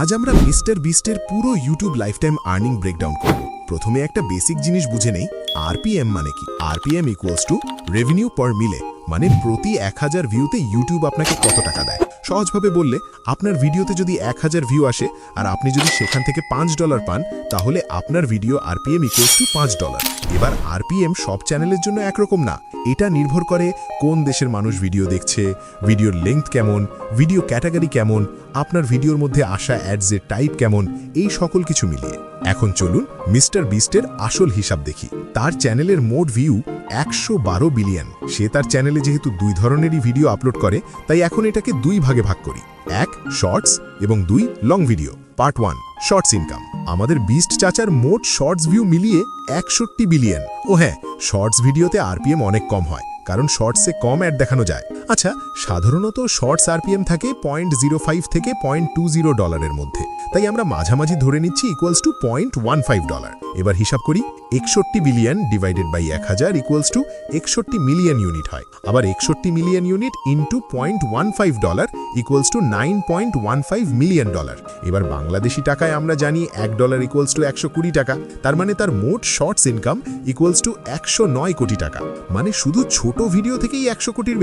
আজ আমরা মিস্টার বিস্টের পুরো ইউটিউব লাইফটাইম আর্নিং ব্রেকডাউন করব। প্রথমে একটা বেসিক জিনিস বুঝে নেই, আরপিএম মানে কি। আরপিএম ইকুয়ালস টু রেভিনিউ পার মিলে, মানে প্রতি 1000 ভিউতে ইউটিউব আপনাকে কত টাকা দেয়। সহজভাবে বললে, আপনার ভিডিওতে যদি 1000 ভিউ আসে আর আপনি যদি সেখান থেকে $5 পান, তাহলে আপনার ভিডিও আরপিএম ইকুয়ালস টু $5। এবার আরপিএম সব চ্যানেলের জন্য একরকম না, এটা নির্ভর করে কোন দেশের মানুষ ভিডিও দেখছে, ভিডিওর লেংথ কেমন, ভিডিও ক্যাটাগরি কেমন, আপনার ভিডিওর মধ্যে আসা অ্যাডসের টাইপ কেমন, এই সকল কিছু মিলিয়ে। এখন চলুন মিস্টার বিস্টের আসল হিসাব দেখি। তার চ্যানেলের মোট ভিউ 112 বিলিয়ন। সে তার চ্যানেলে যেহেতু 2 ধরনেরই ভিডিও আপলোড করে, তাই এখন এটাকে 2 ভাগে ভাগ করি। 1 শর্টস এবং 2 long video. Part 1 shorts income. আমাদের বিস্ট চাচার মোট শর্টস ভিউ মিলিয়ে 61 বিলিয়ন। ও হ্যাঁ, শর্টস ভিডিওতে আরপিএম অনেক কম হয়, কারণ শর্টসে কম অ্যাড দেখানো যায়। আচ্ছা, সাধারণত শর্টস আরপিএম থাকে $0.05 থেকে $0.20 মধ্যে, তাই আমরা মাঝামাঝি ধরে নিচ্ছি ইকুয়ালস টু $0.15। এবার হিসাব করি, 61 billion divided by 1000 equals to 61 million unit হয়। আবার 61 million unit into $0.15 equals to $9.15 million. এবার বাংলাদেশি টাকায় আমরা জানি $1 ইকুয়ালস টু 120 টাকা। তার মানে তার মোট শর্টস ইনকাম ইকুয়ালস টু 109 কোটি টাকা। মানে শুধু ছোট ভিডিও থেকেই 100 কোটির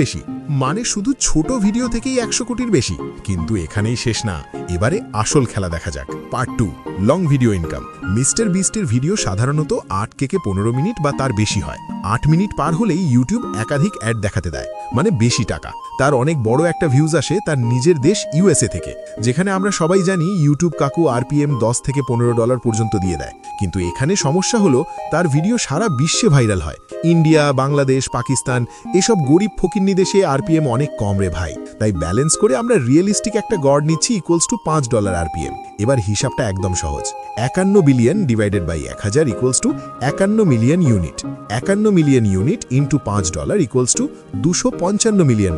বেশি। কিন্তু এখানেই শেষ না, এবারে আসল খেলা দেখা যাক। Part 2 long video income. Mister বিস্টের ভিডিও সাধারণত 8 থেকে 15 মিনিট বা তার বেশি হয়। 8 মিনিট পার হলেই ইউটিউব একাধিক অ্যাড দেখাতে দেয়, মানে বেশি টাকা। তার অনেক বড় একটা ভিউজ আসে তার নিজের দেশ ইউএসএ থেকে, যেখানে আমরা সবাই জানি ইউটিউব কাকু আরপিএম $10 থেকে $15 পর্যন্ত দিয়ে দেয়। কিন্তু এখানে সমস্যা হলো, তার ভিডিও সারা বিশ্বে ভাইরাল হয়। ইন্ডিয়া, বাংলাদেশ, পাকিস্তান, এসব গরিব ফকিন্নি দেশে আরপিএম অনেক কম রে ভাই। তাই ব্যালেন্স করে আমরা রিয়েলিস্টিক একটা গড় নিচ্ছি ইকুয়ালস টু $5 আরপিএম। এবার হিসাবটা একদম সহজ। 51 billion divided by 1000 equals to 51 million unit. 51 million unit into $5 equals to $255 million.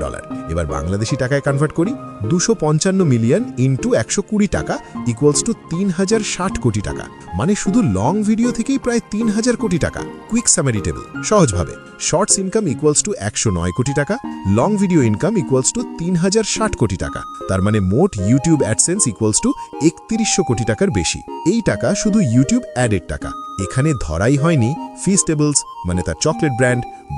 এবার বাংলাদেশি টাকায় কনভার্ট করি, 255 মিলিয়ন ইন্টু 120 টাকা ইকুয়ালস টু 3060 কোটি টাকা। মানে শুধু লং ভিডিও থেকেই প্রায় 3000 কোটি টাকা। Quick summary table. সহজভাবে, শর্টস ইনকাম ইকুয়ালস টু 109 কোটি টাকা, long video income equals to 3060 কোটি টাকা। তার মানে মোট ইউটিউব অ্যাডসেন্স ইকুয়ালস টু 3100 কোটি টাকার বেশি। এই টাকা শুধু ইউটিউব অ্যাডের টাকা। এখানে ধরাই হয়নি ফিস্টেবলস, মানে তার chocolate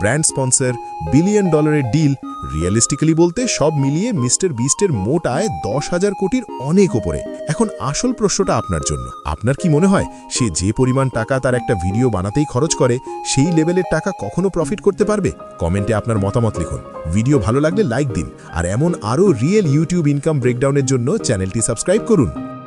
brand sponsor, $1 billion deal. Realistically বলতে সব মিলিয়ে মিস্টার বিস্টের মোট আয় 10,000 কোটির অনেক ওপরে। এখন আসল প্রশ্নটা আপনার জন্য, আপনার কি মনে হয় সে যে পরিমাণ টাকা তার একটা ভিডিও বানাতেই খরচ করে, সেই লেভেলের টাকা কখনো প্রফিট করতে পারবে? কমেন্টে আপনার মতামত লিখুন। ভিডিও ভালো লাগলে লাইক দিন, আর এমন আরও রিয়েল ইউটিউব ইনকাম ব্রেকডাউনের জন্য চ্যানেলটি সাবস্ক্রাইব করুন।